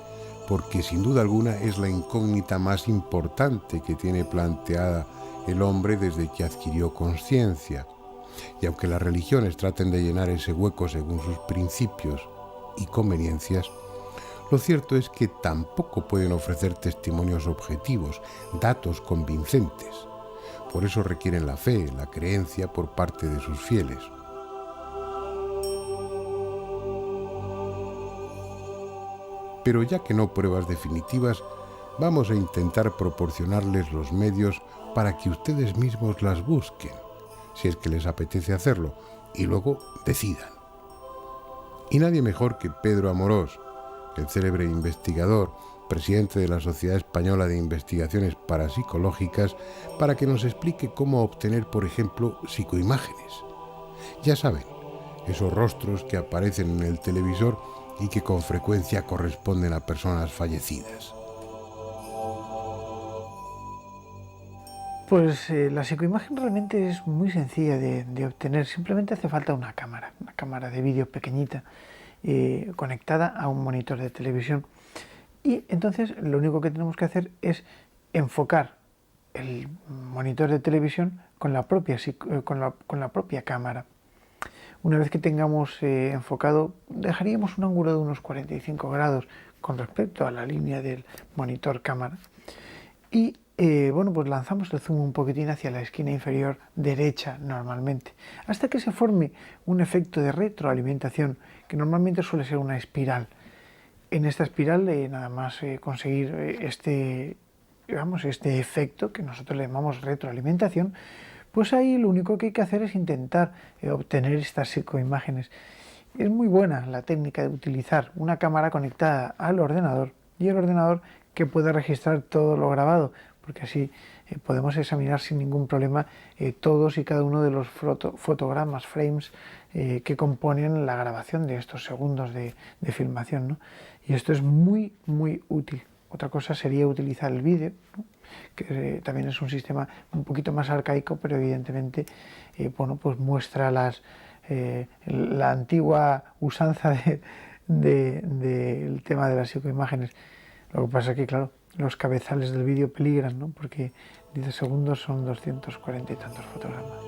porque sin duda alguna es la incógnita más importante que tiene planteada el hombre desde que adquirió conciencia. Y aunque las religiones traten de llenar ese hueco según sus principios y conveniencias, lo cierto es que tampoco pueden ofrecer testimonios objetivos, datos convincentes. Por eso requieren la fe, la creencia por parte de sus fieles. Pero ya que no pruebas definitivas, vamos a intentar proporcionarles los medios para que ustedes mismos las busquen, si es que les apetece hacerlo, y luego decidan. Y nadie mejor que Pedro Amorós, el célebre investigador, presidente de la Sociedad Española de Investigaciones Parapsicológicas, para que nos explique cómo obtener, por ejemplo, psicoimágenes. Ya saben, esos rostros que aparecen en el televisor y que con frecuencia corresponden a personas fallecidas. Pues la psicoimagen realmente es muy sencilla de obtener, simplemente hace falta una cámara de vídeo pequeñita conectada a un monitor de televisión, y entonces lo único que tenemos que hacer es enfocar el monitor de televisión con la propia cámara. Una vez que tengamos enfocado, dejaríamos un ángulo de unos 45 grados con respecto a la línea del monitor cámara, y pues lanzamos el zoom un poquitín hacia la esquina inferior derecha normalmente, hasta que se forme un efecto de retroalimentación que normalmente suele ser una espiral. En esta espiral nada más conseguir este efecto que nosotros le llamamos retroalimentación, pues ahí lo único que hay que hacer es intentar obtener estas psicoimágenes. Es muy buena la técnica de utilizar una cámara conectada al ordenador y el ordenador que puede registrar todo lo grabado, porque así podemos examinar sin ningún problema todos y cada uno de los fotogramas, frames que componen la grabación de estos segundos de filmación, ¿no? Y esto es muy, muy útil. Otra cosa sería utilizar el vídeo, ¿no? Que también es un sistema un poquito más arcaico, pero evidentemente pues muestra la antigua usanza del tema de las psicoimágenes. Lo que pasa es que, claro, los cabezales del vídeo peligran, ¿no? Porque 10 segundos son 240 y tantos fotogramas.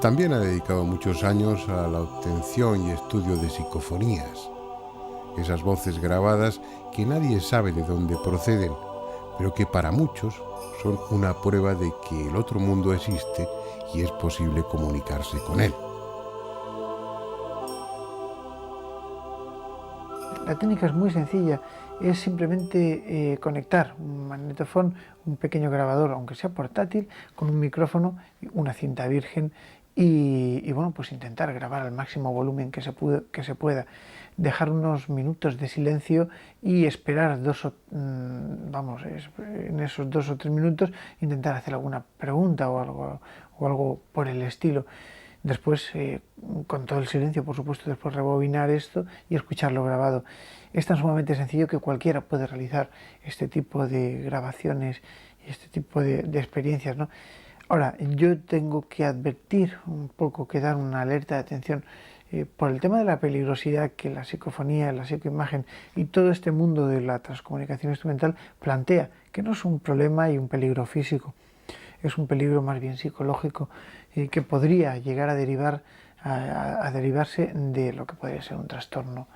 También ha dedicado muchos años a la obtención y estudio de psicofonías, esas voces grabadas que nadie sabe de dónde proceden, pero que para muchos son una prueba de que el otro mundo existe y es posible comunicarse con él. La técnica es muy sencilla, es simplemente conectar un magnetofón, un pequeño grabador, aunque sea portátil, con un micrófono, una cinta virgen y pues intentar grabar al máximo volumen que se pueda, dejar unos minutos de silencio y esperar en esos 2 o 3 minutos intentar hacer alguna pregunta o algo por el estilo. Después, con todo el silencio, por supuesto, después rebobinar esto y escucharlo grabado. Es tan sumamente sencillo que cualquiera puede realizar este tipo de grabaciones y este tipo de experiencias, ¿no? Ahora, yo tengo que advertir un poco, que dar una alerta de atención por el tema de la peligrosidad que la psicofonía, la psicoimagen y todo este mundo de la transcomunicación instrumental plantea, que no es un problema y un peligro físico, es un peligro más bien psicológico que podría llegar a derivarse de lo que podría ser un trastorno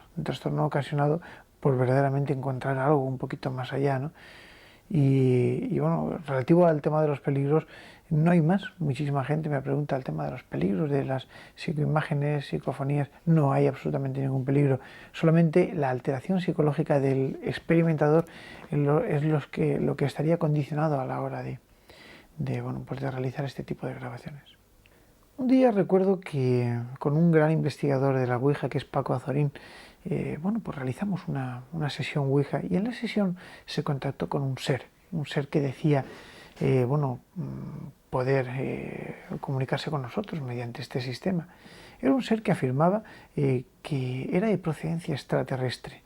ocasionado por verdaderamente encontrar algo un poquito más allá, ¿no? Y bueno, relativo al tema de los peligros, no hay más. Muchísima gente me pregunta el tema de los peligros de las psicoimágenes, psicofonías. No hay absolutamente ningún peligro. Solamente la alteración psicológica del experimentador es lo que estaría condicionado a la hora de realizar este tipo de grabaciones. Un día recuerdo que con un gran investigador de la Ouija, que es Paco Azorín, pues realizamos una sesión Ouija, y en la sesión se contactó con un ser que decía poder comunicarse con nosotros mediante este sistema. Era un ser que afirmaba que era de procedencia extraterrestre.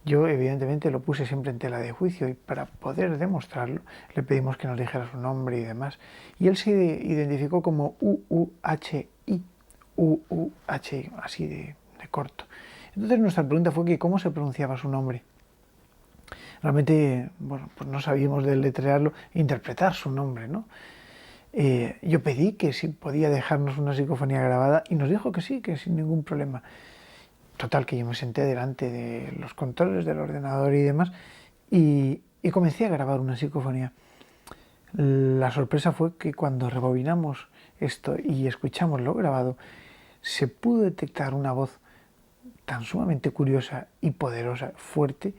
Yo evidentemente lo puse siempre en tela de juicio, y para poder demostrarlo le pedimos que nos dijera su nombre y demás. Y él se identificó como UUHI, así de corto. Entonces nuestra pregunta fue que cómo se pronunciaba su nombre. realmente, bueno, pues no sabíamos deletrearlo, interpretar su nombre, ¿no? Yo pedí que si podía dejarnos una psicofonía grabada y nos dijo que sí, que sin ningún problema. Total, que yo me senté delante de los controles del ordenador y demás y comencé a grabar una psicofonía. La sorpresa fue que cuando rebobinamos esto y escuchamos lo grabado, se pudo detectar una voz tan sumamente curiosa y poderosa, fuerte,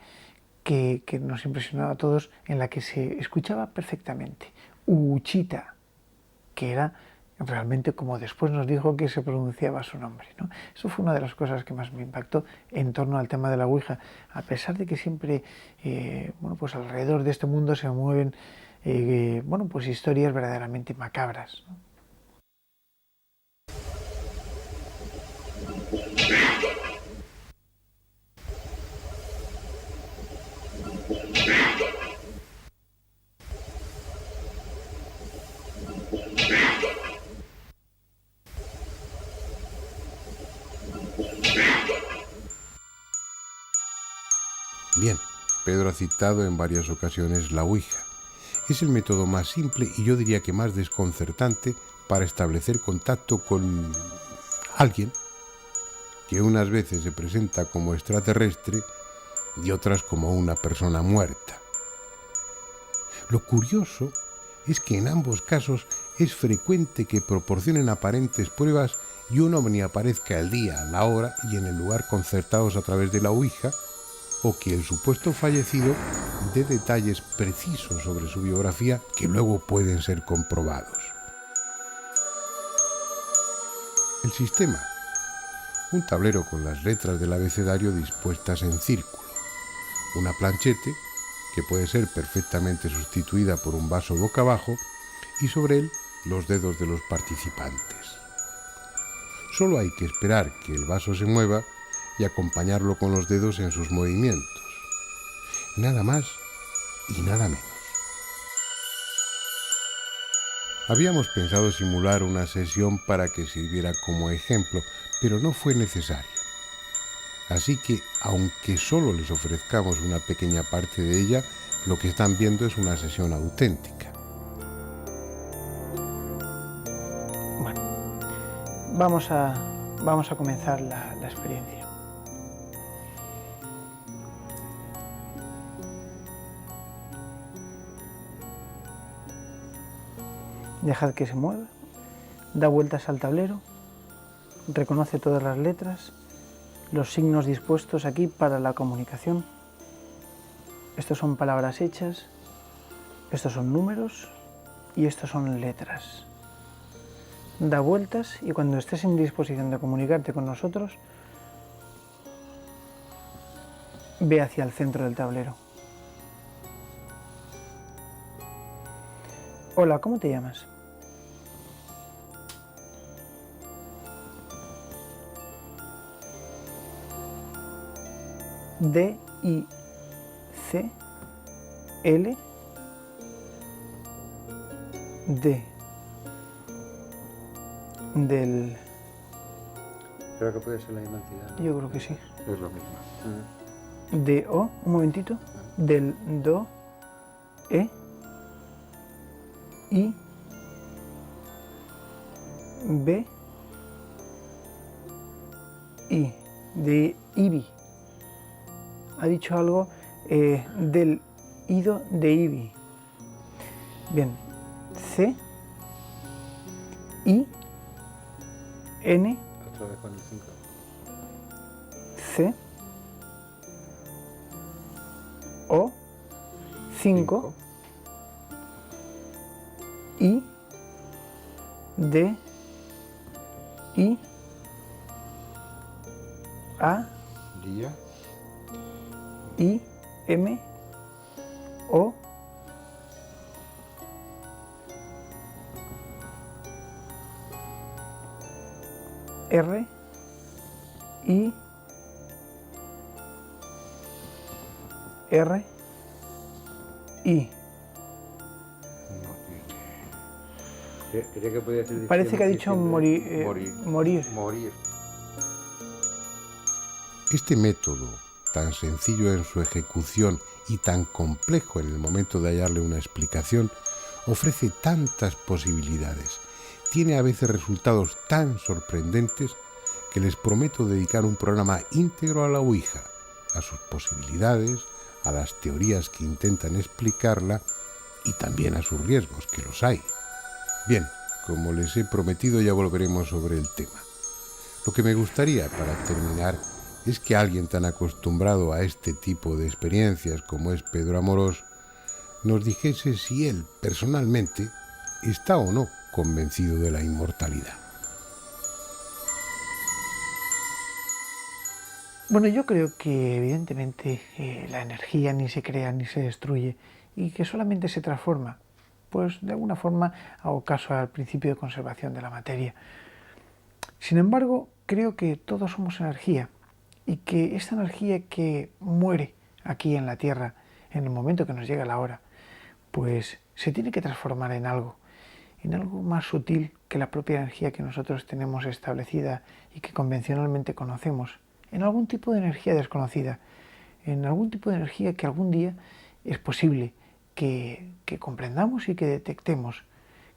que nos impresionaba a todos, en la que se escuchaba perfectamente. Uchita, que era realmente como después nos dijo que se pronunciaba su nombre, ¿no? Eso fue una de las cosas que más me impactó en torno al tema de la Ouija, a pesar de que siempre, bueno, pues alrededor de este mundo se mueven, bueno, pues historias verdaderamente macabras, ¿no? Bien, Pedro ha citado en varias ocasiones la Ouija. Es el método más simple y yo diría que más desconcertante para establecer contacto con alguien que unas veces se presenta como extraterrestre y otras como una persona muerta. Lo curioso es que en ambos casos es frecuente que proporcionen aparentes pruebas y un ovni aparezca el día, la hora y en el lugar concertados a través de la Ouija, o que el supuesto fallecido dé detalles precisos sobre su biografía que luego pueden ser comprobados. El sistema: un tablero con las letras del abecedario dispuestas en círculo, una planchete que puede ser perfectamente sustituida por un vaso boca abajo y sobre él los dedos de los participantes. Solo hay que esperar que el vaso se mueva y acompañarlo con los dedos en sus movimientos. Nada más y nada menos. Habíamos pensado simular una sesión para que sirviera como ejemplo, pero no fue necesario. Así que, aunque solo les ofrezcamos una pequeña parte de ella, lo que están viendo es una sesión auténtica. Bueno, vamos a comenzar la experiencia. Dejad que se mueva, da vueltas al tablero, reconoce todas las letras, los signos dispuestos aquí para la comunicación. Estos son palabras hechas, estos son números y estos son letras. Da vueltas y cuando estés en disposición de comunicarte con nosotros, ve hacia el centro del tablero. Hola, ¿cómo te llamas? D, I, C, L, D. Del... Creo que puede ser la misma entidad, ¿no? Yo creo que sí. Es lo mismo. De O, un momentito. Del Do, E, I, B, I. De Ibi. Ha dicho algo del ido de Ibi. Bien. C, I, N, Otra vez con el 5. C, O, 5, I, D, I, A, Día. I, M, O, R, I, R, I. Creía que podía ser Parece que ha dicho morir. Morir. Este método tan sencillo en su ejecución y tan complejo en el momento de hallarle una explicación, ofrece tantas posibilidades, tiene a veces resultados tan sorprendentes que les prometo dedicar un programa íntegro a la Ouija, a sus posibilidades, a las teorías que intentan explicarla y también a sus riesgos, que los hay. Bien, como les he prometido, ya volveremos sobre el tema. Lo que me gustaría, para terminar, es que alguien tan acostumbrado a este tipo de experiencias como es Pedro Amorós, nos dijese si él, personalmente, está o no convencido de la inmortalidad. Bueno, yo creo que evidentemente la energía ni se crea ni se destruye y que solamente se transforma. Pues de alguna forma hago caso al principio de conservación de la materia. Sin embargo, creo que todos somos energía y que esta energía que muere aquí en la Tierra en el momento que nos llega la hora, pues se tiene que transformar en algo más sutil que la propia energía que nosotros tenemos establecida y que convencionalmente conocemos, en algún tipo de energía desconocida, en algún tipo de energía que algún día es posible que comprendamos y que detectemos.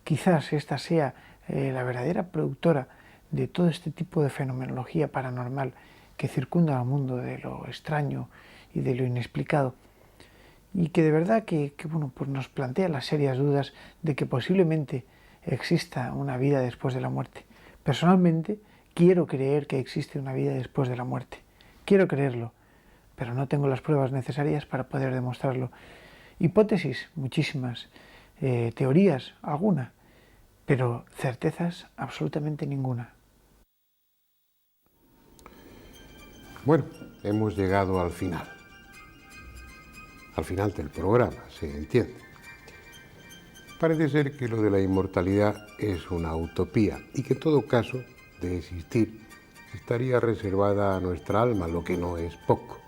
Quizás esta sea la verdadera productora de todo este tipo de fenomenología paranormal que circunda al mundo de lo extraño y de lo inexplicado, y que de verdad que bueno, pues nos plantea las serias dudas de que posiblemente exista una vida después de la muerte. Personalmente quiero creer que existe una vida después de la muerte, quiero creerlo, pero no tengo las pruebas necesarias para poder demostrarlo. Hipótesis, muchísimas, teorías, alguna, pero certezas absolutamente ninguna. Bueno, hemos llegado al final del programa, se entiende. Parece ser que lo de la inmortalidad es una utopía y que en todo caso, de existir, estaría reservada a nuestra alma, lo que no es poco.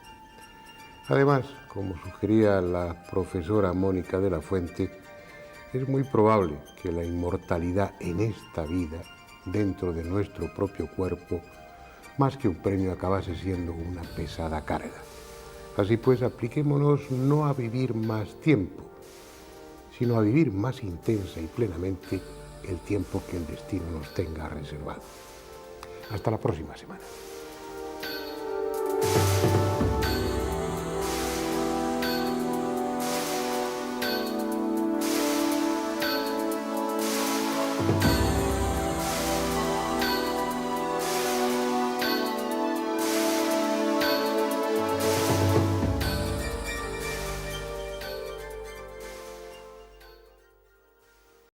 Además, como sugería la profesora Mónica de la Fuente, es muy probable que la inmortalidad en esta vida, dentro de nuestro propio cuerpo, más que un premio, acabase siendo una pesada carga. Así pues, apliquémonos no a vivir más tiempo, sino a vivir más intensa y plenamente el tiempo que el destino nos tenga reservado. Hasta la próxima semana.